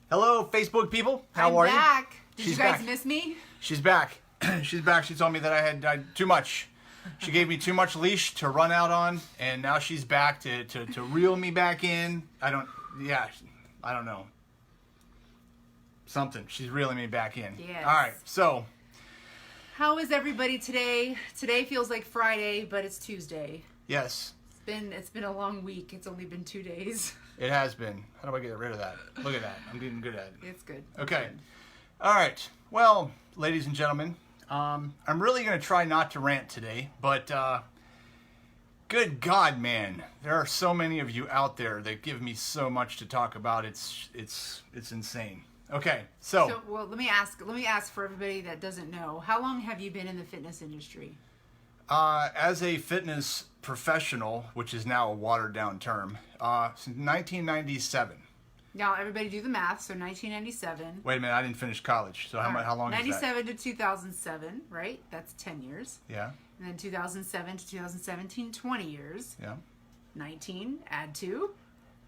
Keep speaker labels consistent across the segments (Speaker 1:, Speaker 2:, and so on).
Speaker 1: Hello, Facebook people. How are you?
Speaker 2: I'm back. Did
Speaker 1: She's
Speaker 2: you guys
Speaker 1: back.
Speaker 2: miss me?
Speaker 1: She's back. She's back. She told me that I had too much. She gave me too much leash to run out on, and now she's back to reel me back in. I don't know. Something. She's reeling me back in.
Speaker 2: Yes.
Speaker 1: All right. So,
Speaker 2: How is everybody today? Today feels like Friday, but it's Tuesday.
Speaker 1: yes,
Speaker 2: It's been a long week. It's only been 2 days.
Speaker 1: it has been. How do I get rid of that? Look at that. I'm getting good at it.
Speaker 2: It's good.
Speaker 1: Okay. All right. Well, ladies and gentlemen, I'm really going to try not to rant today, but good God, man, there are so many of you out there that give me so much to talk about. It's insane. Okay, so
Speaker 2: Well, let me ask for everybody that doesn't know. How long have you been in the fitness industry?
Speaker 1: as a fitness professional, which is now a watered down term, since 1997.
Speaker 2: Now, everybody do the math. So 1997.
Speaker 1: Wait a minute, I didn't finish college, so how long is that?
Speaker 2: 97 to 2007, right? That's 10 years.
Speaker 1: Yeah,
Speaker 2: And then 2007 to 2017, 20 years.
Speaker 1: yeah.
Speaker 2: 19, add 2.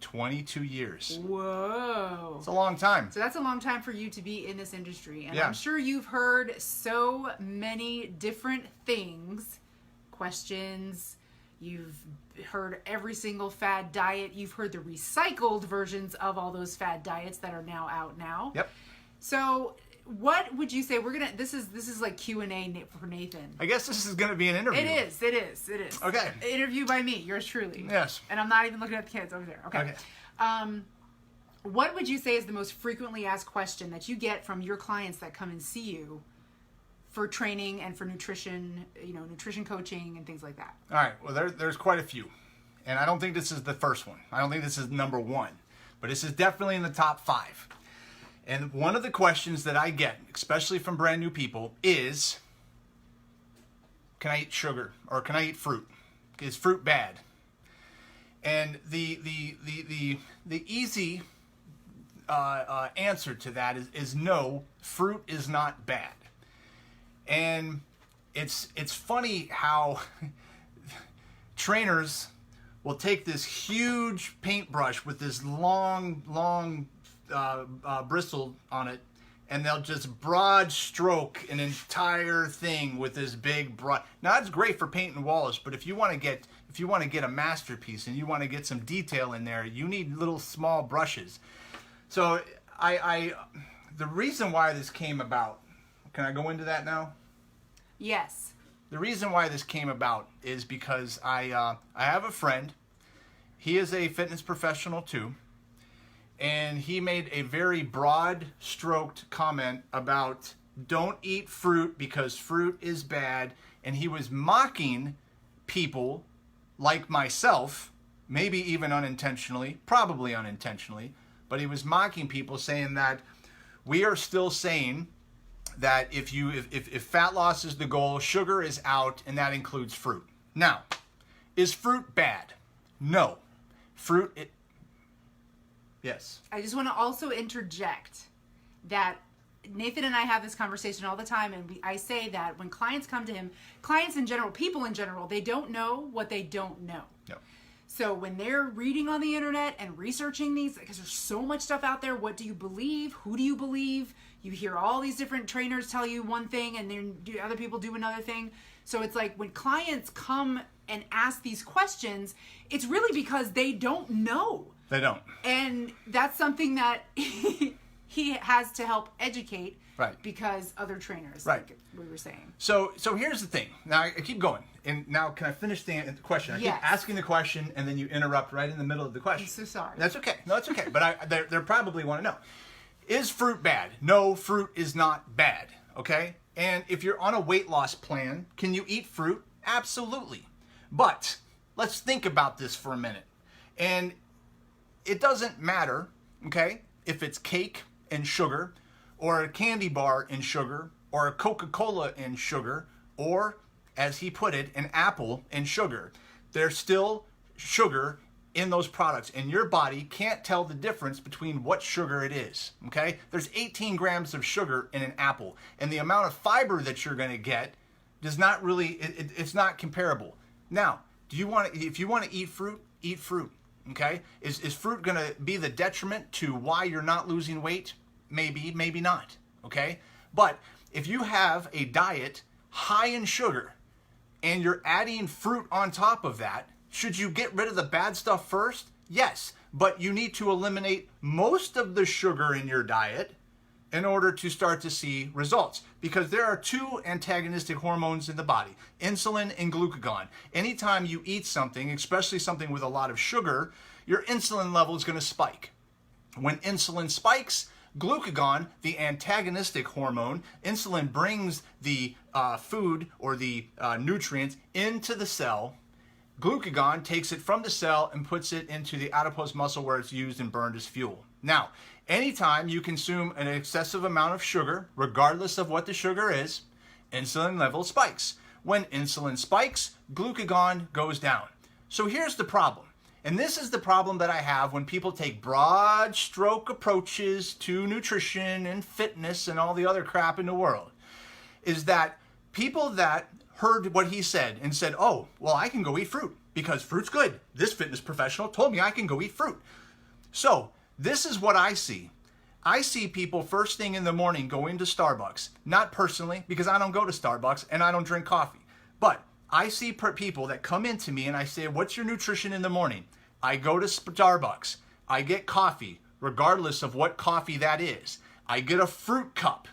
Speaker 1: 22 years.
Speaker 2: Whoa.
Speaker 1: It's a long time.
Speaker 2: So that's a long time for you to be in this industry. And
Speaker 1: Yeah.
Speaker 2: I'm sure you've heard so many different things, questions. You've heard every single fad diet. You've heard the recycled versions of all those fad diets that are now out now.
Speaker 1: Yep.
Speaker 2: So what would you say? This is like Q&A for Nathan.
Speaker 1: I guess this is going to be an interview.
Speaker 2: It is.
Speaker 1: Okay.
Speaker 2: Interview by me, yours truly.
Speaker 1: Yes.
Speaker 2: And I'm not even looking at the kids over there. Okay. What would you say is the most frequently asked question that you get from your clients that come and see you for training and for nutrition, nutrition coaching and things like that?
Speaker 1: All right. Well, there's quite a few. And I don't think this is the first one. I don't think this is number one. But this is definitely in the top 5. And one of the questions that I get, especially from brand new people, is, can I eat sugar or can I eat fruit? Is fruit bad? And the easy answer to that is no, fruit is not bad. And it's funny how trainers will take this huge paintbrush with this long bristle on it, and they'll just broad stroke an entire thing with this big broad. Now that's great for painting walls, but if you want to get a masterpiece and you want to get some detail in there, you need little small brushes. So the reason why this came about, can I go into that now?
Speaker 2: Yes.
Speaker 1: The reason why this came about is because I have a friend. He is a fitness professional too. And he made a very broad-stroked comment about don't eat fruit because fruit is bad. And he was mocking people like myself, maybe even unintentionally, probably unintentionally, but he was mocking people saying that we are still saying that if fat loss is the goal, sugar is out, and that includes fruit. Now, is fruit bad? No. Yes.
Speaker 2: I just want to also interject that Nathan and I have this conversation all the time, and I say that when clients come to him, clients in general, people in general, they don't know what they don't know.
Speaker 1: No.
Speaker 2: So when they're reading on the internet and researching these, because there's so much stuff out there, what do you believe? Who do you believe? You hear all these different trainers tell you one thing and then other people do another thing. So it's like when clients come and ask these questions, it's really because they don't know.
Speaker 1: They don't.
Speaker 2: And that's something that he has to help educate.
Speaker 1: Right.
Speaker 2: Because other trainers,
Speaker 1: right,
Speaker 2: like we were saying.
Speaker 1: So here's the thing. Now I keep going. And now can I finish the question? I
Speaker 2: Yes.
Speaker 1: keep asking the question and then you interrupt right in the middle of the question.
Speaker 2: I'm so sorry.
Speaker 1: That's okay. No, that's okay. But they probably want to know. Is fruit bad? No, fruit is not bad. Okay? And if you're on a weight loss plan, can you eat fruit? Absolutely. But let's think about this for a minute. And it doesn't matter, okay, if it's cake and sugar, or a candy bar and sugar, or a Coca-Cola and sugar, or, as he put it, an apple and sugar. There's still sugar in those products, and your body can't tell the difference between what sugar it is, okay? There's 18 grams of sugar in an apple, and the amount of fiber that you're going to get does not really, it's not comparable. Now, if you want to eat fruit, eat fruit. Okay? Is fruit going to be the detriment to why you're not losing weight? Maybe, maybe not. Okay? But if you have a diet high in sugar and you're adding fruit on top of that, should you get rid of the bad stuff first? Yes, but you need to eliminate most of the sugar in your diet in order to start to see results. Because there are two antagonistic hormones in the body, insulin and glucagon. Anytime you eat something, especially something with a lot of sugar, your insulin level is going to spike. When insulin spikes, glucagon, the antagonistic hormone, insulin brings the food or the nutrients into the cell. Glucagon takes it from the cell and puts it into the adipose muscle where it's used and burned as fuel. Now, anytime you consume an excessive amount of sugar, regardless of what the sugar is, insulin level spikes. When insulin spikes, glucagon goes down. So here's the problem. And this is the problem that I have when people take broad stroke approaches to nutrition and fitness and all the other crap in the world, is that people that heard what he said and said, oh, well, I can go eat fruit because fruit's good. This fitness professional told me I can go eat fruit. So this is what I see. I see people first thing in the morning going to Starbucks, not personally because I don't go to Starbucks and I don't drink coffee, but I see people that come into me and I say, what's your nutrition in the morning? I go to Starbucks. I get coffee, regardless of what coffee that is. I get a fruit cup,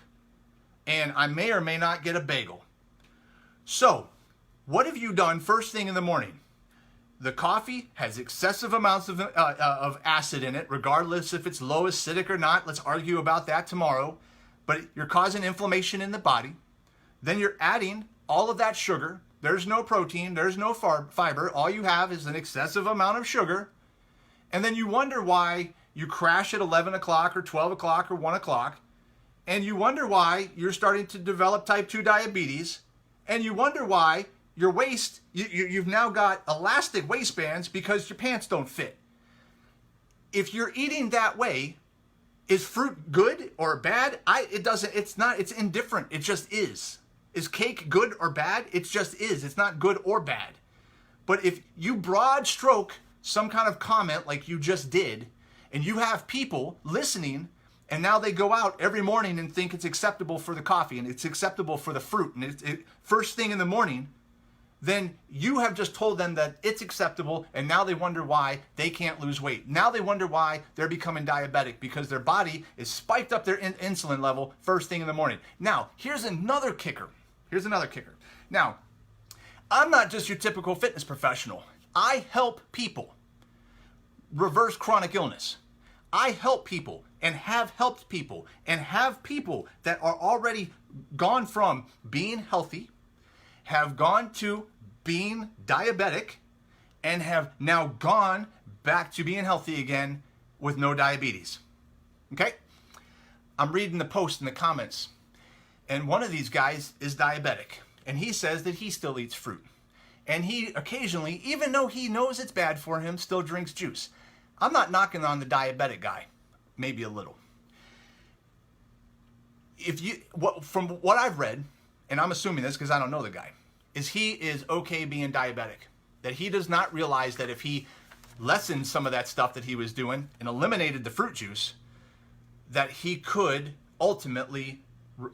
Speaker 1: and I may or may not get a bagel. So, what have you done first thing in the morning? The coffee has excessive amounts of acid in it, regardless if it's low acidic or not. Let's argue about that tomorrow. But you're causing inflammation in the body. Then you're adding all of that sugar. There's no protein. There's no fiber. All you have is an excessive amount of sugar. And then you wonder why you crash at 11 o'clock or 12 o'clock or 1 o'clock. And you wonder why you're starting to develop type 2 diabetes. And you wonder why your waist, you've now got elastic waistbands because your pants don't fit. If you're eating that way, is fruit good or bad? It's indifferent. It just is. Is cake good or bad? It just is. It's not good or bad. But if you broad stroke some kind of comment like you just did, and you have people listening, and now they go out every morning and think it's acceptable for the coffee and it's acceptable for the fruit, and it's first thing in the morning, then you have just told them that it's acceptable, and now they wonder why they can't lose weight. Now they wonder why they're becoming diabetic because their body is spiked up their insulin level first thing in the morning. Now, here's another kicker. Now, I'm not just your typical fitness professional. I help people reverse chronic illness. I help people and have helped people and have people that are already gone from being healthy, have gone to being diabetic, and have now gone back to being healthy again with no diabetes. Okay? I'm reading the post in the comments, and one of these guys is diabetic, and he says that he still eats fruit. And he occasionally, even though he knows it's bad for him, still drinks juice. I'm not knocking on the diabetic guy, maybe a little. From what I've read, and I'm assuming this because I don't know the guy, is he is okay being diabetic. That he does not realize that if he lessened some of that stuff that he was doing and eliminated the fruit juice, that he could ultimately,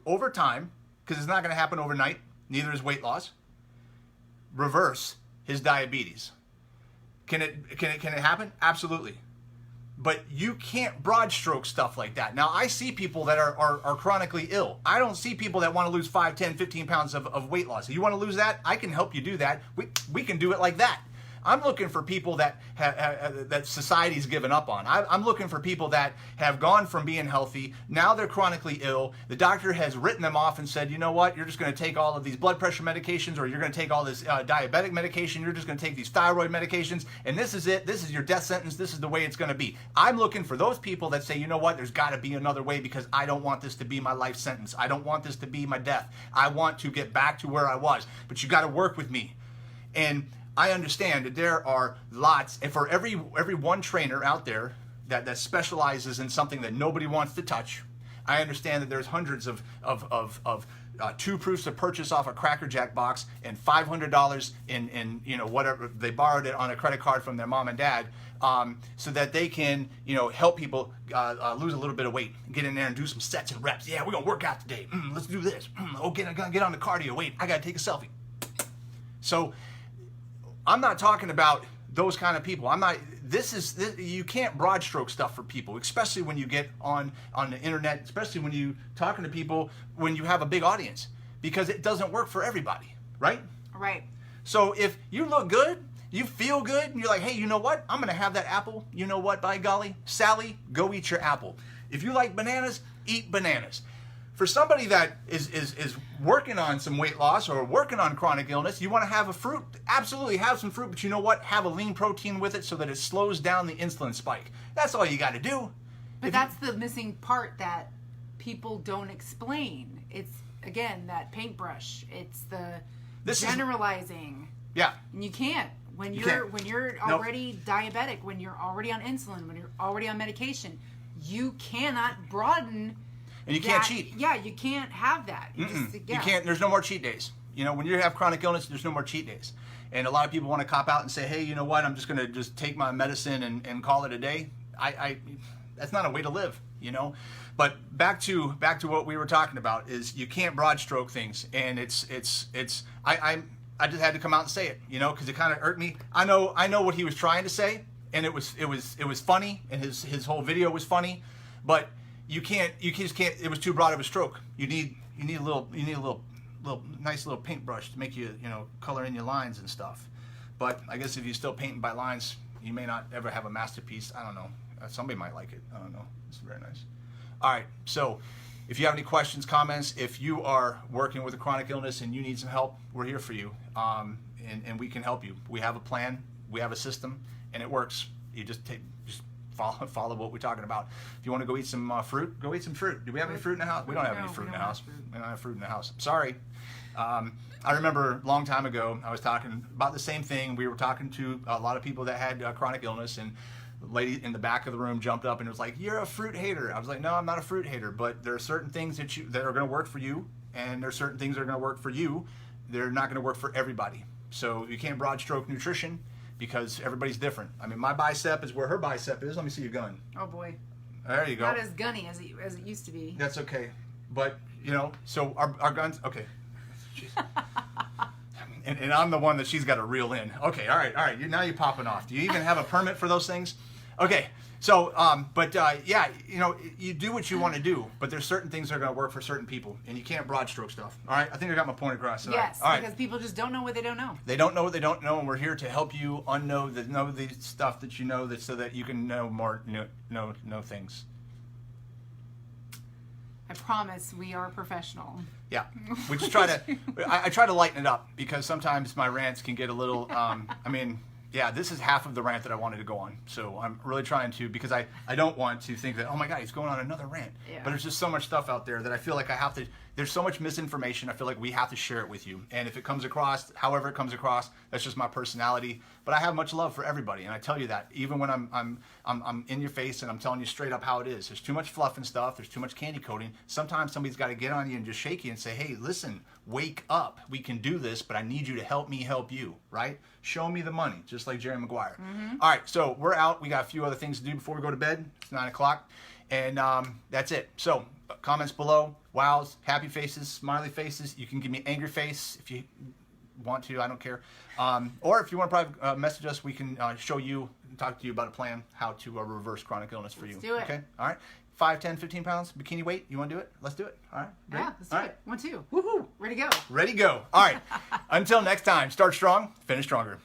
Speaker 1: over time, because it's not going to happen overnight, neither is weight loss, reverse his diabetes. Can it happen? Absolutely. But you can't broad stroke stuff like that. Now, I see people that are chronically ill. I don't see people that want to lose 5, 10, 15 pounds of weight loss. If you want to lose that, I can help you do that. We can do it like that. I'm looking for people that that society's given up on. I'm looking for people that have gone from being healthy, now they're chronically ill. The doctor has written them off and said, you know what, you're just going to take all of these blood pressure medications, or you're going to take all this diabetic medication, you're just going to take these thyroid medications, and this is it. This is your death sentence. This is the way it's going to be. I'm looking for those people that say, you know what, there's got to be another way because I don't want this to be my life sentence. I don't want this to be my death. I want to get back to where I was, but you got to work with me. And I understand that there are lots, and for every one trainer out there that specializes in something that nobody wants to touch, I understand that there's hundreds of 2 proofs of purchase off a Cracker Jack box and $500 in whatever they borrowed it on a credit card from their mom and dad, so that they can help people lose a little bit of weight, get in there and do some sets and reps. Yeah, we're gonna work out today. Let's do this. Okay, I gotta get on the cardio. Wait, I gotta take a selfie. So I'm not talking about those kind of people. I'm not. You can't broad stroke stuff for people, especially when you get on the internet, especially when you talking to people when you have a big audience, because it doesn't work for everybody, right?
Speaker 2: Right.
Speaker 1: So if you look good, you feel good, and you're like, hey, you know what? I'm gonna have that apple. You know what? By golly, Sally, go eat your apple. If you like bananas, eat bananas. For somebody that is working on some weight loss or working on chronic illness, you want to have a fruit, absolutely have some fruit, but you know what? Have a lean protein with it so that it slows down the insulin spike. That's all you got to do.
Speaker 2: But that's the missing part that people don't explain. It's, again, that paintbrush. It's the generalizing.
Speaker 1: Yeah.
Speaker 2: And you can't. When you're already diabetic, when you're already on insulin, when you're already on medication, you cannot broaden.
Speaker 1: And you can't cheat.
Speaker 2: Yeah, you can't have that. You
Speaker 1: can't. There's no more cheat days. When you have chronic illness, there's no more cheat days. And a lot of people want to cop out and say, hey, you know what? I'm just going to just take my medicine and call it a day. That's not a way to live, But back to what we were talking about is you can't broad stroke things. And I just had to come out and say it, because it kind of irked me. I know what he was trying to say, and it was funny, and his whole video was funny, but you just can't. It was too broad of a stroke. You need a little nice little paintbrush to make you color in your lines and stuff. But I guess if you're still painting by lines, you may not ever have a masterpiece. I don't know. Somebody might like it. I don't know. It's very nice. All right. So if you have any questions, comments, if you are working with a chronic illness and you need some help, we're here for you, and we can help you. We have a plan. We have a system, and it works. You just follow what we're talking about. If you want to go eat some fruit, go eat some fruit. Do we have any fruit in the house? We don't have any fruit in the house. We don't have fruit in the house. Sorry. I remember a long time ago, I was talking about the same thing. We were talking to a lot of people that had chronic illness, and the lady in the back of the room jumped up and was like, you're a fruit hater. I was like, no, I'm not a fruit hater, but there are certain things that are going to work for you, and there are certain things that are going to work for you. They're not going to work for everybody. So you can't broad stroke nutrition, because everybody's different. I mean, my bicep is where her bicep is. Let me see your gun.
Speaker 2: Oh boy.
Speaker 1: There you go.
Speaker 2: Not as gunny as it used to be.
Speaker 1: That's okay. But, so our guns, okay. and I'm the one that she's got to reel in. Okay, all right. Now you're popping off. Do you even have a permit for those things? Okay. So, yeah, you do what you want to do, but there's certain things that are going to work for certain people, and you can't broad stroke stuff. All right, I think I got my point across tonight.
Speaker 2: Yes,
Speaker 1: all right.
Speaker 2: Because people just don't know what they don't know.
Speaker 1: They don't know what they don't know, and we're here to help you know the stuff that you know, so that you can know more, know things.
Speaker 2: I promise we are professional.
Speaker 1: Yeah, we just try to. I try to lighten it up, because sometimes my rants can get a little. Yeah, this is half of the rant that I wanted to go on. So I'm really trying to, because I don't want to think that, oh my God, he's going on another rant.
Speaker 2: Yeah.
Speaker 1: But there's just so much stuff out there that I feel like I have to, there's so much misinformation. I feel like we have to share it with you. And if it comes across, however it comes across, that's just my personality. But I have much love for everybody. And I tell you that, even when I'm in your face and I'm telling you straight up how it is. There's too much fluff and stuff. There's too much candy coating. Sometimes somebody's got to get on you and just shake you and say, hey, listen, wake up. We can do this, but I need you to help me help you, right? Show me the money, just like Jerry Maguire. Mm-hmm. All right, so we're out. We got a few other things to do before we go to bed. It's 9 o'clock, and that's it. So comments below, wows, happy faces, smiley faces. You can give me angry face if you want to. I don't care. Or if you want to probably message us, we can show you, talk to you about a plan how to reverse chronic illness for you.
Speaker 2: Let's do it.
Speaker 1: Okay, all right. 5, 10, 15 pounds, bikini weight. You want to do it? Let's do it. All right. Ready?
Speaker 2: Yeah, let's do it. 1, 2.
Speaker 1: Woohoo.
Speaker 2: Ready to go.
Speaker 1: Ready to go. All right. Until next time, start strong, finish stronger.